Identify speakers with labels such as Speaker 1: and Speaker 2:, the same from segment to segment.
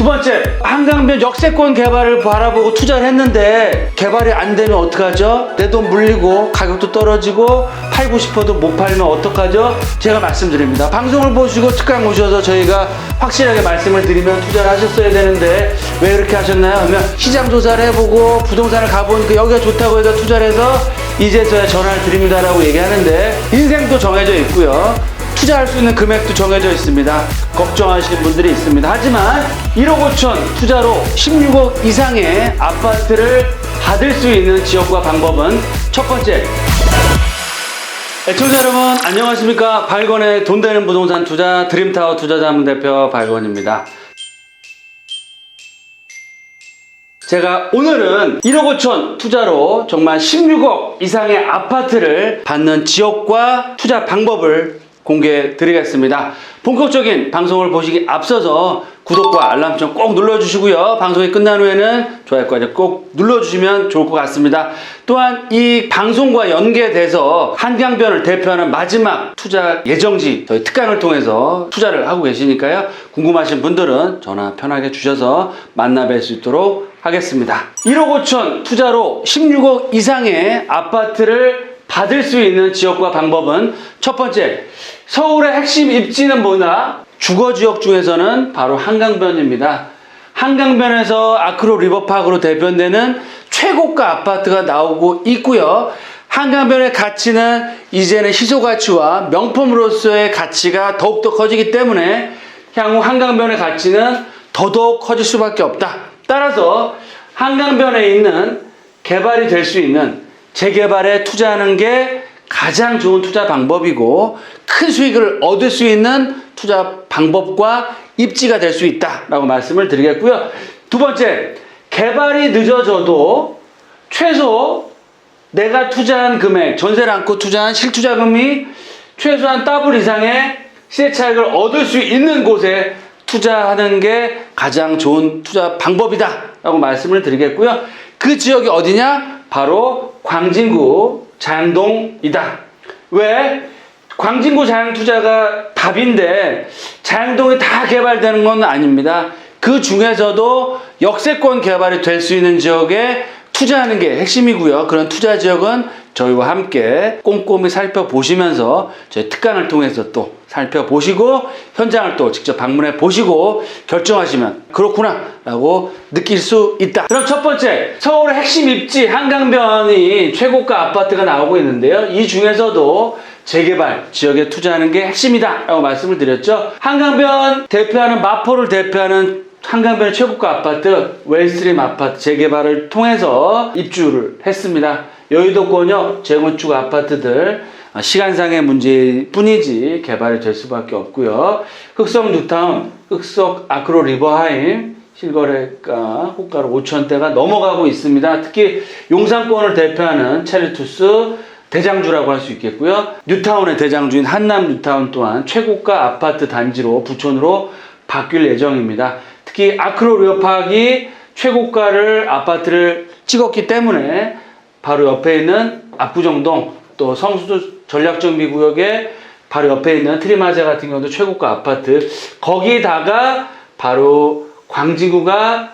Speaker 1: 두 번째, 한강변 역세권 개발을 바라보고 투자를 했는데 개발이 안 되면 어떡하죠? 내 돈 물리고 가격도 떨어지고 팔고 싶어도 못 팔면 어떡하죠? 제가 말씀드립니다. 방송을 보시고 특강 오셔서 저희가 확실하게 말씀을 드리면 투자를 하셨어야 되는데 왜 이렇게 하셨나요? 그러면 시장 조사를 해보고 부동산을 가보니까 여기가 좋다고 해서 투자를 해서 이제서야 전화를 드립니다라고 얘기하는데 인생도 정해져 있고요. 투자할 수 있는 금액도 정해져 있습니다. 걱정하시는 분들이 있습니다. 하지만 1억 5천 투자로 16억 이상의 아파트를 받을 수 있는 지역과 방법은 첫 번째, 애청자 여러분 안녕하십니까. 발권의 돈 되는 부동산 투자 드림타워 투자자문 대표 발권입니다. 제가 오늘은 1억 5천 투자로 정말 16억 이상의 아파트를 받는 지역과 투자 방법을 공개해 드리겠습니다. 본격적인 방송을 보시기 앞서서 구독과 알람좀 꼭 눌러주시고요. 방송이 끝난 후에는 좋아요까지 꼭 눌러주시면 좋을 것 같습니다. 또한 이 방송과 연계돼서 한강변을 대표하는 마지막 투자 예정지 저희 특강을 통해서 투자를 하고 계시니까요. 궁금하신 분들은 전화 편하게 주셔서 만나 뵐 수 있도록 하겠습니다. 1억 5천 투자로 16억 이상의 아파트를 받을 수 있는 지역과 방법은 첫 번째, 서울의 핵심 입지는 뭐냐? 주거지역 중에서는 바로 한강변입니다. 한강변에서 아크로 리버파크로 대변되는 최고가 아파트가 나오고 있고요. 한강변의 가치는 이제는 희소가치와 명품으로서의 가치가 더욱더 커지기 때문에 향후 한강변의 가치는 더더욱 커질 수밖에 없다. 따라서 한강변에 있는 개발이 될 수 있는 재개발에 투자하는 게 가장 좋은 투자 방법이고 큰 수익을 얻을 수 있는 투자 방법과 입지가 될 수 있다라고 말씀을 드리겠고요. 두 번째, 개발이 늦어져도 최소 내가 투자한 금액, 전세를 안고 투자한 실투자금이 최소한 더블 이상의 시세 차익을 얻을 수 있는 곳에 투자하는 게 가장 좋은 투자 방법이다라고 말씀을 드리겠고요. 그 지역이 어디냐? 바로 광진구 자양동이다. 왜? 광진구 자양투자가 답인데 자양동이 다 개발되는 건 아닙니다. 그 중에서도 역세권 개발이 될 수 있는 지역에 투자하는 게 핵심이고요. 그런 투자 지역은 저희와 함께 꼼꼼히 살펴보시면서 저희 특강을 통해서 또 살펴보시고 현장을 또 직접 방문해 보시고 결정하시면 그렇구나 라고 느낄 수 있다. 그럼 첫 번째, 서울의 핵심 입지 한강변이 최고가 아파트가 나오고 있는데요. 이 중에서도 재개발 지역에 투자하는 게 핵심이다 라고 말씀을 드렸죠. 한강변 대표하는 마포를 대표하는 한강변의 최고가 아파트 웰스트림 아파트 재개발을 통해서 입주를 했습니다. 여의도권역 재건축 아파트들 시간상의 문제뿐이지 개발이 될 수밖에 없고요. 흑석 뉴타운, 흑석 아크로 리버하임 실거래가 호가로 5천대가 넘어가고 있습니다. 특히 용산권을 대표하는 체리투스 대장주라고 할 수 있겠고요. 뉴타운의 대장주인 한남 뉴타운 또한 최고가 아파트 단지로 부촌으로 바뀔 예정입니다. 특히 아크로 리버파크이 최고가를 아파트를 찍었기 때문에 바로 옆에 있는 압구정동 또 성수도 전략정비구역에 바로 옆에 있는 트리마자 같은 경우도 최고가 아파트, 거기다가 바로 광진구가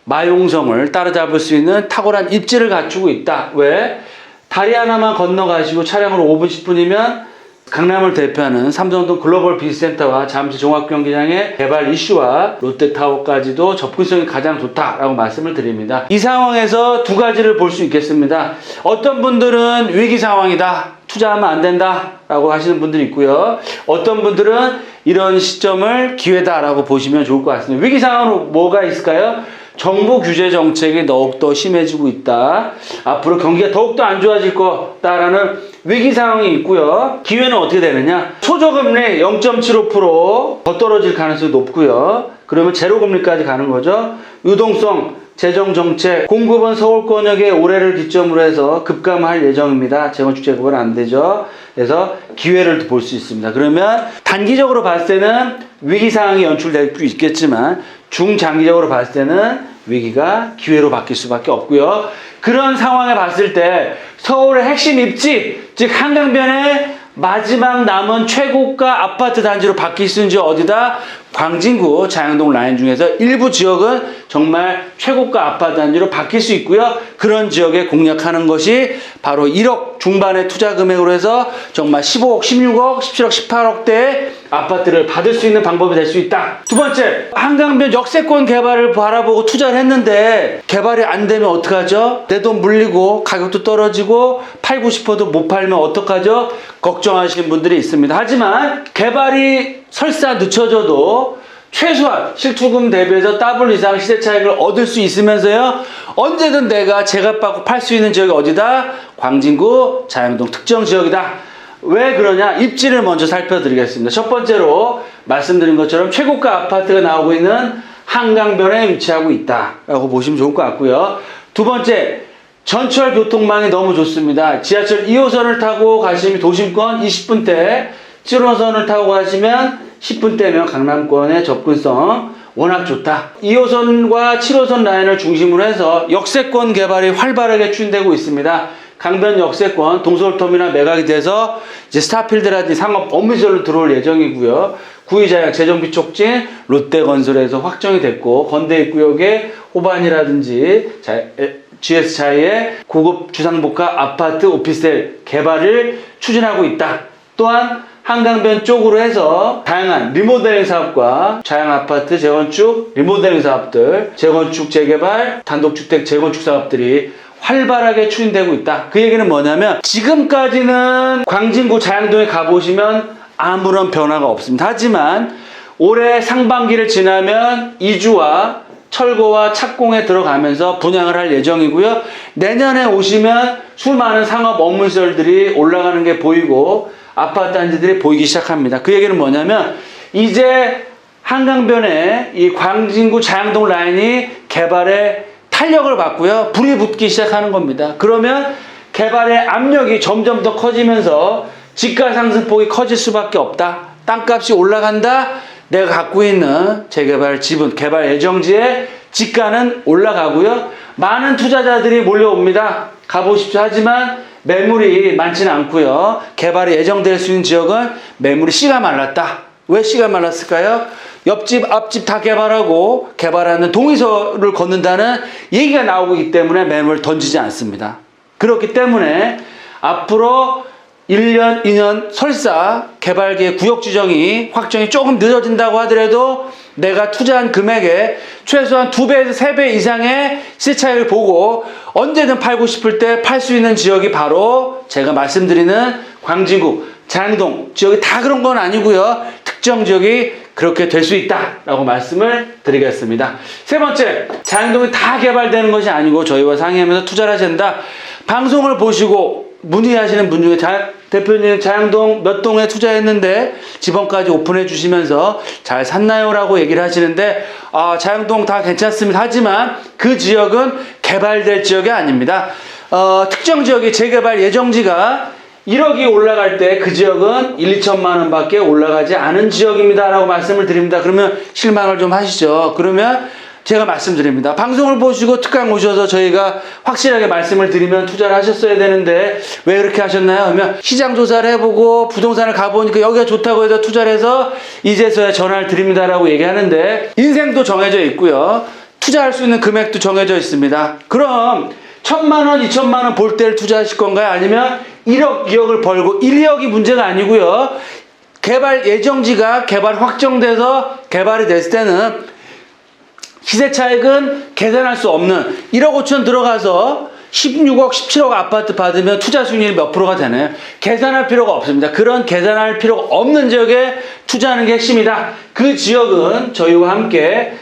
Speaker 1: 마용성을 따라잡을 수 있는 탁월한 입지를 갖추고 있다. 왜? 다리 하나만 건너가시고 차량으로 5분 10분이면 강남을 대표하는 삼성동 글로벌 비즈센터와 잠실 종합경기장의 개발 이슈와 롯데타워까지도 접근성이 가장 좋다라고 말씀을 드립니다. 이 상황에서 두 가지를 볼 수 있겠습니다. 어떤 분들은 위기 상황이다, 투자하면 안 된다 라고 하시는 분들이 있고요. 어떤 분들은 이런 시점을 기회다라고 보시면 좋을 것 같습니다. 위기 상황으로 뭐가 있을까요? 정부 규제 정책이 더욱더 심해지고 있다. 앞으로 경기가 더욱더 안 좋아질 거다라는 위기 상황이 있고요. 기회는 어떻게 되느냐? 소저금리 0.75% 더 떨어질 가능성이 높고요. 그러면 제로금리까지 가는 거죠. 유동성, 재정정책, 공급은 서울권역의 올해를 기점으로 해서 급감할 예정입니다. 재건축 재개발은 안 되죠. 그래서 기회를 볼 수 있습니다. 그러면 단기적으로 봤을 때는 위기 상황이 연출될 수 있겠지만 중장기적으로 봤을 때는 위기가 기회로 바뀔 수밖에 없고요. 그런 상황에 봤을 때 서울의 핵심 입지, 즉 한강변의 마지막 남은 최고가 아파트 단지로 바뀔 수 있는지 어디다? 광진구 자양동 라인 중에서 일부 지역은 정말 최고가 아파트 단지로 바뀔 수 있고요. 그런 지역에 공략하는 것이 바로 1억 중반의 투자 금액으로 해서 정말 15억, 16억, 17억, 18억대의 아파트를 받을 수 있는 방법이 될 수 있다. 두 번째, 한강변 역세권 개발을 바라보고 투자를 했는데 개발이 안 되면 어떡하죠? 내 돈 물리고 가격도 떨어지고 팔고 싶어도 못 팔면 어떡하죠? 걱정하시는 분들이 있습니다. 하지만 개발이 설사 늦춰져도 최소한 실투금 대비해서 더블 이상 시세 차익을 얻을 수 있으면서요, 언제든 내가 제값받고 팔 수 있는 지역이 어디다? 광진구 자양동 특정 지역이다. 왜 그러냐? 입지를 먼저 살펴드리겠습니다. 첫 번째로 말씀드린 것처럼 최고가 아파트가 나오고 있는 한강변에 위치하고 있다라고 보시면 좋을 것 같고요. 두 번째, 전철 교통망이 너무 좋습니다. 지하철 2호선을 타고 가시면 도심권 20분대, 7호선을 타고 가시면 10분대면 강남권의 접근성 워낙 좋다. 2호선과 7호선 라인을 중심으로 해서 역세권 개발이 활발하게 추진되고 있습니다. 강변 역세권, 동서울터미널 매각이 돼서 이제 스타필드라든지 상업 업무시설로 들어올 예정이고요. 구의자약 재정비 촉진, 롯데건설에서 확정이 됐고, 건대입구역에 호반이라든지 GS차이의 고급 주상복합 아파트 오피스텔 개발을 추진하고 있다. 또한 한강변 쪽으로 해서 다양한 리모델링 사업과 자양아파트 재건축, 리모델링 사업들, 재건축 재개발, 단독주택 재건축 사업들이 활발하게 추진되고 있다. 그 얘기는 뭐냐면 지금까지는 광진구 자양동에 가보시면 아무런 변화가 없습니다. 하지만 올해 상반기를 지나면 이주와 철거와 착공에 들어가면서 분양을 할 예정이고요. 내년에 오시면 수많은 상업 업무시설들이 올라가는 게 보이고 아파트 단지들이 보이기 시작합니다. 그 얘기는 뭐냐면 이제 한강변에 이 광진구 자양동 라인이 개발에 탄력을 받고요. 불이 붙기 시작하는 겁니다. 그러면 개발의 압력이 점점 더 커지면서 지가 상승폭이 커질 수밖에 없다. 땅값이 올라간다. 내가 갖고 있는 재개발 지분, 개발 예정지의 지가는 올라가고요. 많은 투자자들이 몰려옵니다. 가보십시오. 하지만 매물이 많지는 않고요. 개발이 예정될 수 있는 지역은 매물이 씨가 말랐다. 왜 씨가 말랐을까요? 옆집, 앞집 다 개발하고 개발하는 동의서를 걷는다는 얘기가 나오고 있기 때문에 매물을 던지지 않습니다. 그렇기 때문에 앞으로 1년, 2년 설사 개발기의 구역 지정이 확정이 조금 늦어진다고 하더라도 내가 투자한 금액에 최소한 2배에서 3배 이상의 시세 차익을 보고 언제든 팔고 싶을 때 팔 수 있는 지역이 바로 제가 말씀드리는 광진구, 자양동 지역이 다 그런 건 아니고요. 특정 지역이 그렇게 될 수 있다라고 말씀을 드리겠습니다. 세 번째, 자양동이 다 개발되는 것이 아니고 저희와 상의하면서 투자를 하셔야 된다. 방송을 보시고 문의하시는 분 중에 대표님 자양동 몇 동에 투자했는데 지번까지 오픈해 주시면서 잘 샀나요? 라고 얘기를 하시는데 자양동 다 괜찮습니다. 하지만 그 지역은 개발될 지역이 아닙니다. 특정 지역이 재개발 예정지가 1억이 올라갈 때 그 지역은 1, 2천만 원 밖에 올라가지 않은 지역입니다. 라고 말씀을 드립니다. 그러면 실망을 좀 하시죠. 그러면 제가 말씀드립니다. 방송을 보시고 특강 오셔서 저희가 확실하게 말씀을 드리면 투자를 하셨어야 되는데 왜 그렇게 하셨나요? 그러면 시장 조사를 해보고 부동산을 가보니까 여기가 좋다고 해서 투자를 해서 이제서야 전화를 드립니다라고 얘기하는데 인생도 정해져 있고요. 투자할 수 있는 금액도 정해져 있습니다. 그럼 1,000만 원, 2,000만 원 볼 때를 투자하실 건가요? 아니면 1억, 2억을 벌고 1, 2억이 문제가 아니고요. 개발 예정지가 개발 확정돼서 개발이 됐을 때는 시세 차익은 계산할 수 없는 1억 5천 들어가서 16억, 17억 아파트 받으면 투자 수익률이 몇 프로가 되나요? 계산할 필요가 없습니다. 그런 계산할 필요가 없는 지역에 투자하는 게 핵심이다. 그 지역은 저희와 함께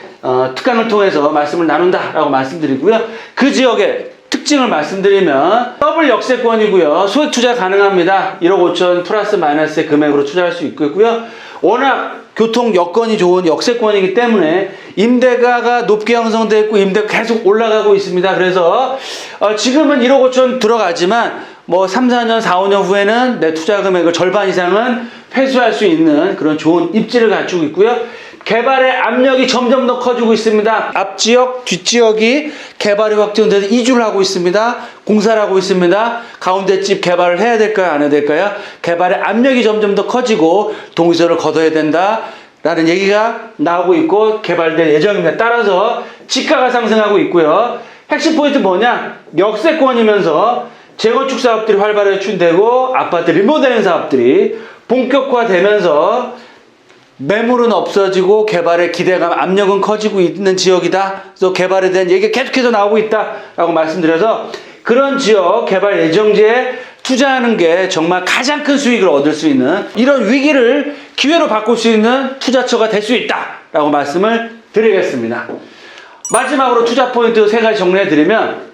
Speaker 1: 특강을 통해서 말씀을 나눈다라고 말씀드리고요. 그 지역의 특징을 말씀드리면 더블 역세권이고요. 소액 투자 가능합니다. 1억 5천 플러스 마이너스의 금액으로 투자할 수 있고요. 워낙 교통 여건이 좋은 역세권이기 때문에 임대가가 높게 형성되어 있고 임대가 계속 올라가고 있습니다. 그래서 지금은 1억 5천 들어가지만 뭐 3, 4년, 4, 5년 후에는 내 투자 금액을 절반 이상은 회수할 수 있는 그런 좋은 입지를 갖추고 있고요. 개발의 압력이 점점 더 커지고 있습니다. 앞지역, 뒷지역이 개발이 확정돼서 이주를 하고 있습니다. 공사를 하고 있습니다. 가운데 집 개발을 해야 될까요? 안 해야 될까요? 개발의 압력이 점점 더 커지고 동의서를 걷어야 된다. 라는 얘기가 나오고 있고 개발될 예정입니다. 따라서 지가가 상승하고 있고요. 핵심 포인트 뭐냐? 역세권이면서 재건축 사업들이 활발하게 추진되고 아파트 리모델링 사업들이 본격화되면서 매물은 없어지고 개발의 기대감, 압력은 커지고 있는 지역이다. 그래서 개발에 대한 얘기가 계속해서 나오고 있다라고 말씀드려서 그런 지역 개발 예정지에 투자하는 게 정말 가장 큰 수익을 얻을 수 있는 이런 위기를 기회로 바꿀 수 있는 투자처가 될 수 있다라고 말씀을 드리겠습니다. 마지막으로 투자 포인트 3가지 정리해 드리면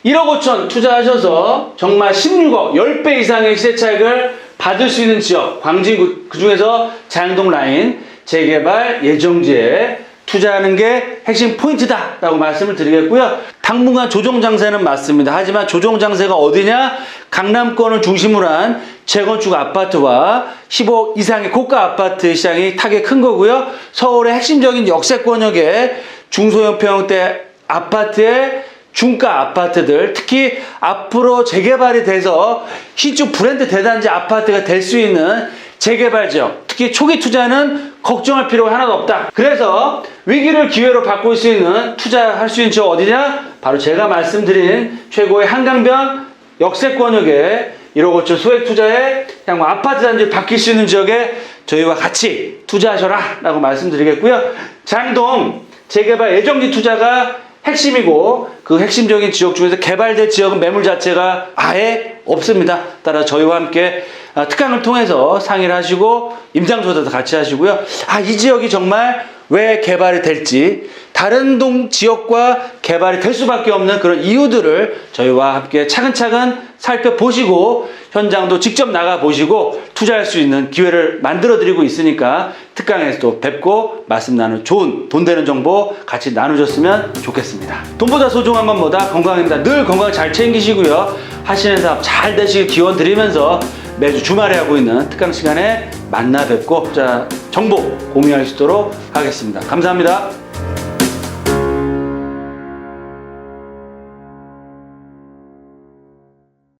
Speaker 1: 1억 5천 투자하셔서 정말 16억 10배 이상의 시세 차익을 받을 수 있는 지역 광진 그중에서 자양동 라인 재개발 예정지에 투자하는 게 핵심 포인트다라고 말씀을 드리겠고요. 당분간 조정 장세는 맞습니다. 하지만 조정 장세가 어디냐? 강남권을 중심으로 한 재건축 아파트와 15억 이상의 고가 아파트 시장이 타겟 큰 거고요. 서울의 핵심적인 역세권역의 중소형평대 아파트의 중가 아파트들, 특히 앞으로 재개발이 돼서 신축 브랜드 대단지 아파트가 될 수 있는 재개발 지역, 특히 초기 투자는 걱정할 필요가 하나도 없다. 그래서 위기를 기회로 바꿀 수 있는 투자할 수 있는 지역 어디냐? 바로 제가 말씀드린 최고의 한강변 역세권역에 1억 5천 소액 투자에 그냥 아파트 단지를 바뀔 수 있는 지역에 저희와 같이 투자하셔라 라고 말씀드리겠고요. 장동 재개발 예정지 투자가 핵심이고 그 핵심적인 지역 중에서 개발될 지역은 매물 자체가 아예 없습니다. 따라 저희와 함께 특강을 통해서 상의를 하시고 임장조사도 같이 하시고요. 이 지역이 정말 왜 개발이 될지 다른 동 지역과 개발이 될 수밖에 없는 그런 이유들을 저희와 함께 차근차근 살펴보시고 현장도 직접 나가보시고 투자할 수 있는 기회를 만들어 드리고 있으니까 특강에서도 뵙고 말씀 나누는 좋은 돈 되는 정보 같이 나누셨으면 좋겠습니다. 돈보다 소중한 건 뭐다? 건강입니다. 늘 건강 잘 챙기시고요. 하시는 사업 잘 되시길 기원 드리면서 매주 주말에 하고 있는 특강 시간에 만나 뵙고 정보 공유할 수 있도록 하겠습니다. 감사합니다.